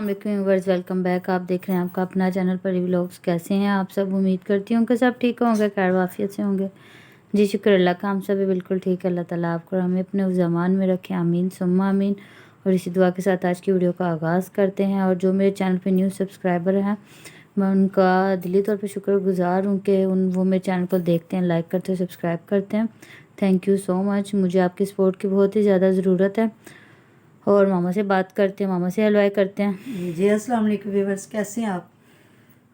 Viewers, welcome back. आप देख रहे हैं आपका अपना चैनल परी व्लॉग्स। कैसे हैं आप सब? उम्मीद करती हूँ कि सब ठीक होंगे, खैर वाफियत से होंगे। जी शुक्र अल्लाह का, हम सब भी बिल्कुल ठीक है। अल्लाह ताला आपको हमें अपने उस ज़मान में रखें, आमीन सुम्मा आमीन। और इसी दुआ के साथ आज की वीडियो का आगाज़ करते हैं। और जो मेरे चैनल पर न्यू सब्सक्राइबर हैं, मैं उनका दिली तौर पर शुक्रगुजार हूँ कि वो मेरे चैनल को देखते हैं, लाइक करते हैं, सब्सक्राइब करते हैं। Thank you so much. मुझे आपकी सपोर्ट की बहुत ही ज़्यादा ज़रूरत है। और मामा से बात करते हैं, मामा से हलवाई करते हैं। जी अस्सलाम वालेकुम व्यूअर्स, कैसे हैं आप?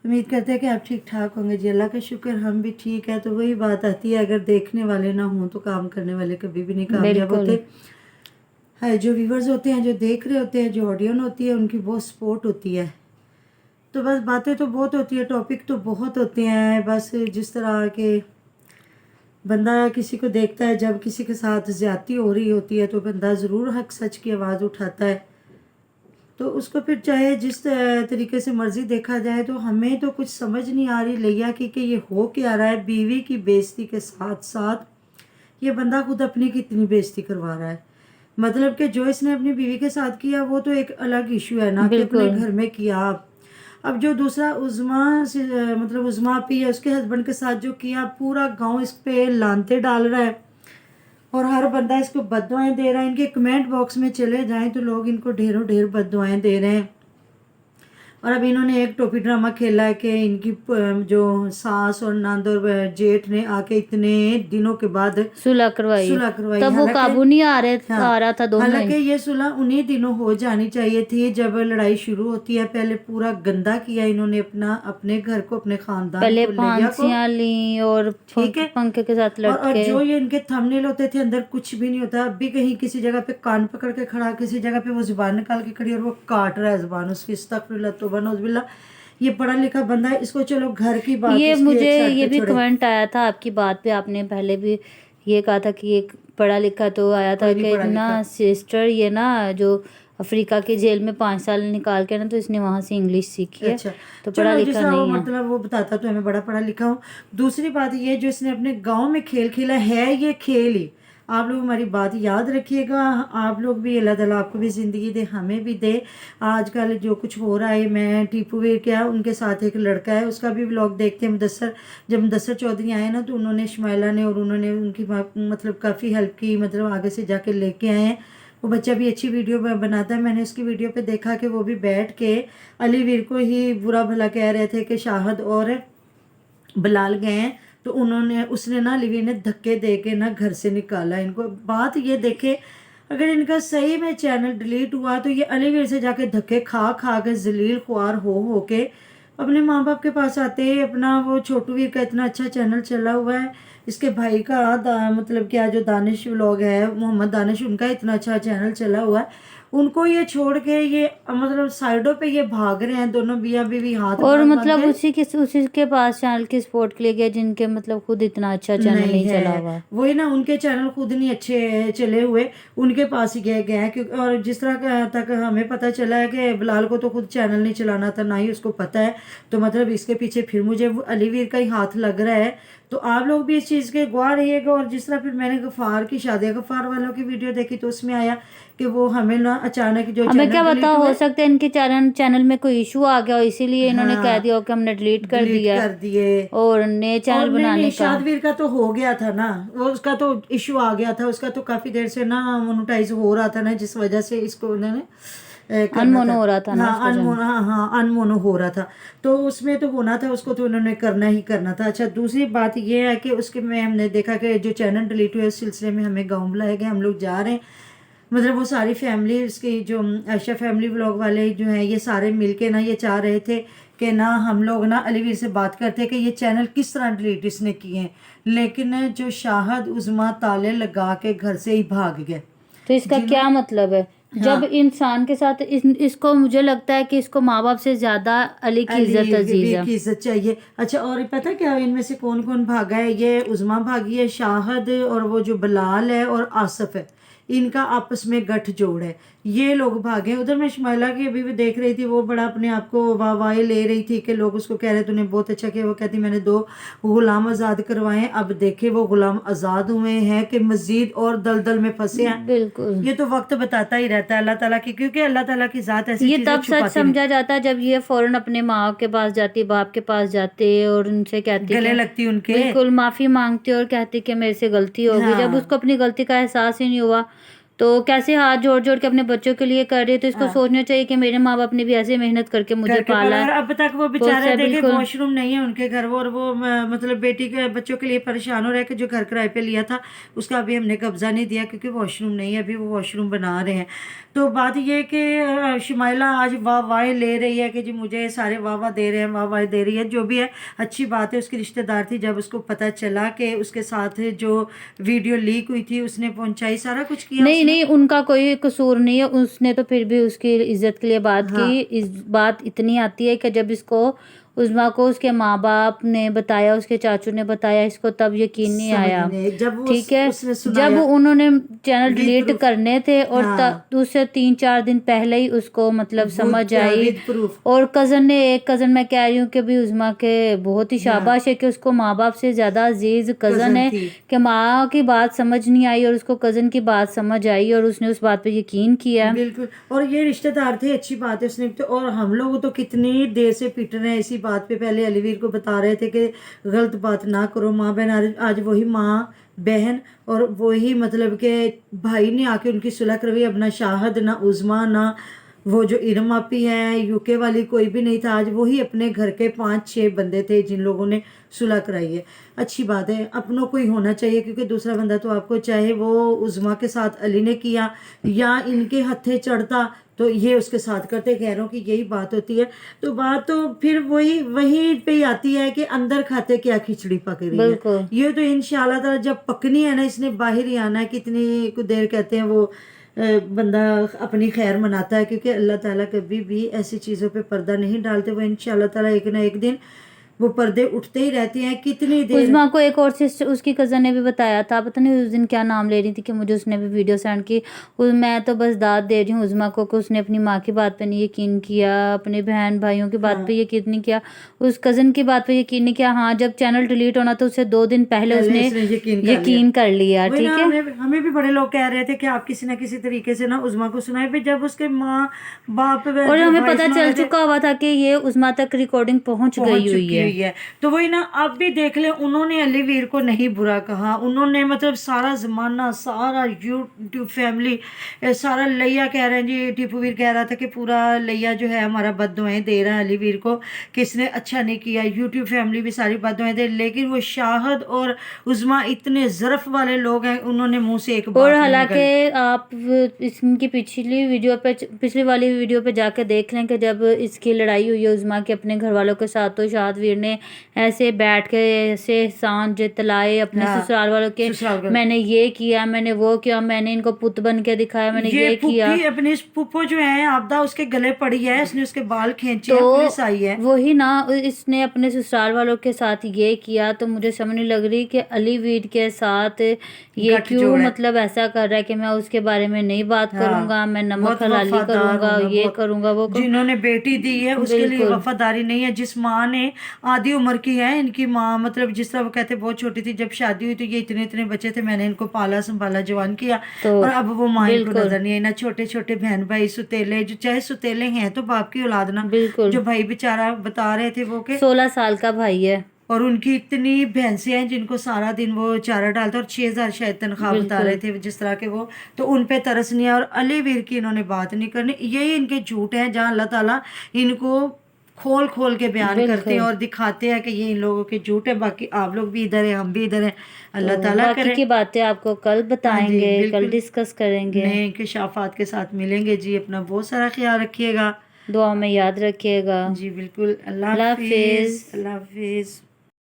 उम्मीद करते हैं कि आप ठीक ठाक होंगे। जी अल्लाह का शुक्र, हम भी ठीक है। तो वही बात आती है, अगर देखने वाले ना हों तो काम करने वाले कभी भी नहीं कामयाब होते है। जो व्यूअर्स होते हैं, जो देख रहे होते हैं, जो ऑडियंस होती है, उनकी बहुत सपोर्ट होती है। तो बस बातें तो बहुत होती है, टॉपिक तो बहुत होते हैं। बस जिस तरह के बंदा किसी को देखता है, जब किसी के साथ ज्यादती हो रही होती है तो बंदा ज़रूर हक सच की आवाज़ उठाता है। तो उसको फिर चाहे जिस तरीके से मर्जी देखा जाए, तो हमें तो कुछ समझ नहीं आ रही लिया कि ये हो क्या रहा है। बीवी की बेइज्जती के साथ साथ ये बंदा खुद अपनी कितनी बेइज्जती करवा रहा है। मतलब कि जो इसने अपनी बीवी के साथ किया वो तो एक अलग इशू है ना, कि अपने घर में किया। अब जो दूसरा उज़मा से मतलब उज़मा आपी है, उसके हस्बैंड के साथ जो किया, पूरा गांव इस पे लानते डाल रहा है और हर बंदा इसको बद्दुआएं दे रहा है। इनके कमेंट बॉक्स में चले जाएं तो लोग इनको ढेरों ढेर बद्दुआएं दे रहे हैं। और अब इन्होंने एक टोपी ड्रामा खेला है कि इनकी जो सास और नंद और जेठ ने आके इतने दिनों के बाद सुलह करवाई, तब वो काबू नहीं आ रहा था दोनों। हालांकि ये सुलह उन्हीं दिनों हो जानी चाहिए थी जब लड़ाई शुरू होती है। पहले पूरा गंदा किया इन्होंने अपने घर को, अपने खानदान पहले को, फांसियां ली और ठीक है, पंखे के साथ लटके। और जो ये इनके थंबनेल होते थे, अंदर कुछ भी नहीं होता। अब भी कहीं किसी जगह पे कान पकड़ के खड़ा, किसी जगह पे वो जुबान निकाल के खड़ी और वो काट रहा है जुबान उसकी। अस्तगफिरुल्लाह तौबा नौज़ुबिल्लाह। ये पढ़ा लिखा बंदा है, इसको चलो घर की बात ये इसकी मुझे एक साइड ये पे भी छोड़े। कमेंट आया था आपकी बात पे, आपने पहले भी ये कहा था कि ये पढ़ा लिखा, तो आया था कोई नहीं कि पढ़ा ना लिखा। सिस्टर ये ना जो अफ्रीका की जेल में 5 साल निकाल के ना, तो इसने वहां से इंग्लिश सीखी है। अच्छा, तो पढ़ा चलो लिखा जिसका वो नहीं है। मतलब वो बताता तो हमें बड़ा पढ़ा लिखा हूँ। दूसरी बात ये, जो इसने अपने गांव में खेल खेला है, ये खेल ही आप लोग हमारी बात याद रखिएगा। आप लोग भी, अल्लाह ताला आपको भी ज़िंदगी दे, हमें भी दे। आजकल जो कुछ हो रहा है, मैं टीपू वीर क्या, उनके साथ एक लड़का है, उसका भी व्लॉग देखते हैं। मुदस्सर, जब मुदस्सर चौधरी आए ना, तो उन्होंने, शमाइला ने और उन्होंने उनकी मतलब काफ़ी हेल्प की, मतलब आगे से जाके लेके आए हैं। वो बच्चा भी अच्छी वीडियो बनाता है। मैंने उसकी वीडियो पे देखा कि वो भी बैठ के अली वीर को ही बुरा भला कह रहे थे कि शाहद और बिलाल गए हैं, तो उसने ना अली वीर ने धक्के दे के ना घर से निकाला इनको। बात ये देखे, अगर इनका सही में चैनल डिलीट हुआ तो ये अली वीर से जाके धक्के खा खा के जलील ख्वार हो के अपने माँ बाप के पास आते हैं। अपना वो छोटू वीर का इतना अच्छा चैनल चला हुआ है, इसके भाई का मतलब क्या, जो दानिश व्लॉग है, मोहम्मद दानिश, उनका इतना अच्छा चैनल चला हुआ है। उनको ये छोड़ के ये मतलब साइडों पे ये भाग रहे हैं, दोनों मियां बीवी हाथ और बांध मतलब के। उसी के पास चैनल की सपोर्ट के लिए गया जिनके मतलब खुद इतना अच्छा चैनल नहीं चला हुआ। वही ना, उनके चैनल खुद नहीं अच्छे चले हुए, उनके पास ही गए हैं। क्योंकि और जिस तरह तक हमें पता चला है कि बिलाल को तो खुद चैनल नहीं चलाना था, ना ही उसको पता है। तो मतलब इसके पीछे फिर मुझे अली वीर का ही हाथ लग रहा है। तो आप लोग भी इस चीज़ के गवाह रहिएगा। और जिस तरह फिर मैंने गफ़ार की शादी, गफ़ार वालों की वीडियो देखी, तो उसमें आया कि वो हमें ना अचानक जो हमें क्या चैनल पता, हो सकता है इनके चैनल में कोई इशू आ गया हो, इसीलिए इन्होंने कह दिया हो कि हमने डिलीट कर दिया कर दिए। और नए चैनल और नहीं, बनाने का। शादवीर का तो हो गया था ना, वो उसका तो इशू आ गया था। उसका तो काफी देर से ना मोनेटाइज हो रहा था ना, जिस वजह से इसको उन्होंने करना अनमोनो था। हो रहा था ना हाँ उसका चैनल। अनमोनो, हाँ अनमोनो हो रहा था। तो उसमें तो होना था, उसको तो उन्होंने करना ही करना था। अच्छा, दूसरी बात ये है कि उसके में हमने देखा कि जो चैनल डिलीट हुए, उस सिलसिले में हमें गाँव बुलाया गया। हम लोग जा रहे हैं, मतलब वो सारी फैमिली, उसकी जो आयशा फैमिली व्लॉग वाले जो हैं, ये सारे मिलके ना ये चाह रहे थे कि ना हम लोग ना अलीवीर से बात करते हैं कि ये चैनल किस तरह डिलीट इसने किए हैं। लेकिन जो शाहद उज़मा ताले लगा के घर से ही भाग गए। तो इसका क्या मतलब है? जब इंसान के साथ इसको, मुझे लगता है कि इसको माँ बाप से ज्यादा अली की इज्जत अजीज है, की इज्जत चाहिए। अच्छा, और पता क्या इनमें से कौन कौन भागा है? ये उज़मा भागी है, शाहद, और वो जो बिलाल है और आसिफ है, इनका आपस में गठजोड़ है। ये लोग भागे। उधर मैं शुमाइला की अभी भी देख रही थी, वो बड़ा अपने आप को वाह ले रही थी कि लोग उसको कह रहे तूने बहुत अच्छा किया। वो कहती मैंने 2 गुलाम आज़ाद करवाए, अब देखे वो गुलाम आज़ाद हुए हैं कि मजीद और दलदल में फंसे हैं। बिल्कुल, ये तो वक्त बताता ही रहता है अल्लाह ताला की, क्योंकि अल्लाह ताला की ज़ात ऐसी ये चीज़ें तब सच छुपाती नहीं। समझा जाता है जब ये फौरन अपने माँ के पास जाती, बाप के पास जाते और उनसे कहती गले कि लगती उनके। बिल्कुल माफ़ी मांगती और कहती कि मेरे से गलती हो गई। जब हाँ उसको अपनी गलती का एहसास ही नहीं हुआ तो कैसे हाथ जोड़ जोड़ के अपने बच्चों के लिए कर रही है। तो इसको हाँ सोचना चाहिए कि मेरे माँ बाप ने भी ऐसे मेहनत करके मुझे करके पाला पाला, और है। अब तक वो तो बेचारे उससे देखे बिल्कुल वॉशरूम नहीं है उनके घर, वो और वो मतलब बेटी के बच्चों के लिए परेशान हो रहा है कि जो घर किराए पे लिया था उसका अभी हमने कब्जा नहीं दिया क्योंकि वॉशरूम नहीं है, अभी वो वॉशरूम बना रहे हैं। तो बात ये कि शुमाइला आज वाह वाह ले रही है कि जी मुझे सारे वाह वाह दे रहे हैं, वाह वाह दे रही है, जो भी है अच्छी बात है। उसकी रिश्तेदार थी, जब उसको पता चला कि उसके साथ जो वीडियो लीक हुई थी उसने पहुंचाई, सारा कुछ किया नहीं उसने। नहीं, उनका कोई कसूर नहीं है। उसने तो फिर भी उसकी इज्जत के लिए बात हाँ की। इस बात इतनी आती है कि जब इसको उज़्मा को उसके माँ बाप ने बताया, उसके चाचू ने बताया इसको, तब यकीन नहीं समझ आया। नहीं जब वो ठीक है, उसने जब सुनाया उन्होंने चैनल विद डिलीट प्रूफ। करने थे और हाँ उससे 3-4 दिन पहले ही उसको मतलब समझ आई। With proof. और एक कज़न मैं कह रही हूँ कि भी उज़्मा के बहुत ही हाँ शाबाश है कि उसको माँ बाप से ज़्यादा अजीज कज़न कजन है, थी। कि माँ की बात समझ नहीं आई और उसको कज़न की बात समझ आई और उसने उस बात पे यकीन किया। बिल्कुल, और ये रिश्तेदार थे, अच्छी बात है उसने तो। और हम लोग तो कितनी देर से पिट रहे हैं इसी बात पे। पहले अलीवीर को बता रहे थे कि गलत बात ना करो, माँ बहन। आज वही माँ बहन और वही मतलब के भाई ने आके उनकी सुलह करवाई। अब ना शाहद, ना उज़्मा, ना वो जो इरम आपी है यूके वाली, कोई भी नहीं था। आज वही अपने घर के 5-6 बंदे थे जिन लोगों ने सुलह कराई है। अच्छी बात है, अपनों को ही होना चाहिए, क्योंकि दूसरा बंदा तो आपको, चाहे वो उज़्मा के साथ अली ने किया या इनके हत्थे चढ़ता तो ये उसके साथ करते। कह रहा हूँ कि यही बात होती है। तो बात तो फिर वही पे ही आती है कि अंदर खाते क्या खिचड़ी पक रही है। बिल्कुल ये तो इंशाल्लाह ताला जब पकनी है ना, इसने बाहर ही आना है। कितनी कुछ देर कहते हैं वो बंदा अपनी खैर मनाता है, क्योंकि अल्लाह ताला कभी भी ऐसी चीज़ों पे पर्दा नहीं डालते। वो इंशाल्लाह ताला एक ना एक दिन वो पर्दे उठते ही रहते हैं। कितनी देर उज़्मा को एक और सिस्टर उसकी कज़न ने भी बताया था, पता नहीं उस दिन क्या नाम ले रही थी, कि मुझे उसने भी वीडियो सेंड की। मैं तो बस दाद दे रही हूँ उज़्मा को कि उसने अपनी माँ की बात पे नहीं यकीन किया, अपने बहन भाइयों की बात हाँ पे यकीन नहीं किया, उस कज़न की बात पे यकीन नहीं किया। हाँ, जब चैनल डिलीट होना तो उससे 2 दिन पहले पहले उसने इसने यकीन कर लिया। यकीन कर लिया। वही ना, ठीक है, हमें भी बड़े लोग कह रहे थे कि आप किसी ना किसी तरीके से ना उज़्मा को सुनाए भी। जब उसके माँ बाप और जो हमें वॉइस पता में चल गए थे चुका हुआ था कि ये उज़्मा तक रिकॉर्डिंग पहुंच पहुंच गई हुई चुकी है। हुई है। तो वही ना, अब भी देख ले, उन्होंने अलीवीर को नहीं बुरा कहा। उन्होंने मतलब सारा जमाना, सारा यूट्यूब फैमिली, सारा लिया कह रहे हैं जी, टीपूवीर कह रहा था कि पूरा लिया जो है हमारा बद्दुआएं दे रहा है अलीवीर को कि इसने अच्छा नहीं किया। यूट्यूब फैमिली भी सारी बद्दुआएं दे, लेकिन वो शाहद और उज़्मा इतने ज़रफ वाले लोग हैं, उन्होंने मुंह से एक और बात नहीं हालांकि निकाली। आप इसकी पिछली वाली वीडियो पे जाके देख लें कि जब इसकी लड़ाई हुई है उज़्मा के अपने घर वालों के साथ, तो शाहदवीर ने ऐसे बैठ के ऐसे एहसान जतलाए अपने हाँ ससुराल वालों के, ससुराल का। मैंने ये किया, मैंने वो किया, मैंने इनको पुत बन के दिखाया, मैंने ये ये किया। पुप्पी अपनी पुप्पो जो है आपदा उसके गले पड़ी है, इसने उसके बाल खींचे तो हैं, पुलिस आई है। वही ना, इसने अपने ससुराल वालों के साथ ये किया, तो मुझे समझ नहीं लग रही कि अलीवीर के साथ ये क्यों गठजोड़ है। मतलब ऐसा कर रहा है कि मैं उसके बारे में नहीं बात करूंगा, हाँ मैं नमक बहुत हलाली वफादार करूंगा, हूँ मैं, ये बहुत। करूंगा, वो करूँ। जिन्होंने बेटी दी है उसके लिए बिल्कुल वफादारी नहीं है। जिस माँ ने, आधी उम्र की है इनकी माँ, मतलब जिस तरह वो कहते बहुत छोटी थी जब शादी हुई, तो ये इतने इतने बच्चे थे, मैंने इनको पाला संभाला जवान किया। तो और अब वो माँ इनको बिल्कुल नजर नहीं आई ना। छोटे छोटे बहन भाई सुतेले, जो चाहे सुतेले हैं तो बाप की औलाद ना। बिल्कुल जो भाई बेचारा बता रहे थे वो के, 16 साल का भाई है। और उनकी इतनी भैंसें हैं जिनको सारा दिन वो चारा डालता, और 6,000 शायद तनख्वाह बता रहे बिल्कुल थे जिस तरह के वो। तो उन पे तरस नहीं है, और अलीवीर की इन्होंने बात नहीं करनी। यही इनके झूठ हैं जहाँ अल्लाह ताला इनको खोल खोल के बयान करते हैं बिल्कुल। और दिखाते हैं कि ये इन लोगों के झूठ है। बाकी आप लोग भी इधर है, हम भी इधर हैं। तो अल्लाह ताला बाकी करे। की बातें आपको कल हाँ जी बताएंगे, कल बिल्कुल, डिस्कस करेंगे। नए इंकशाफात के साथ मिलेंगे जी। अपना बहुत सारा ख्याल रखिएगा दुआ में याद रखिएगा। जी। बिल्कुल, अल्लाह अल्लाह हाफिज, हाफिज। अल्लाह हाफिज।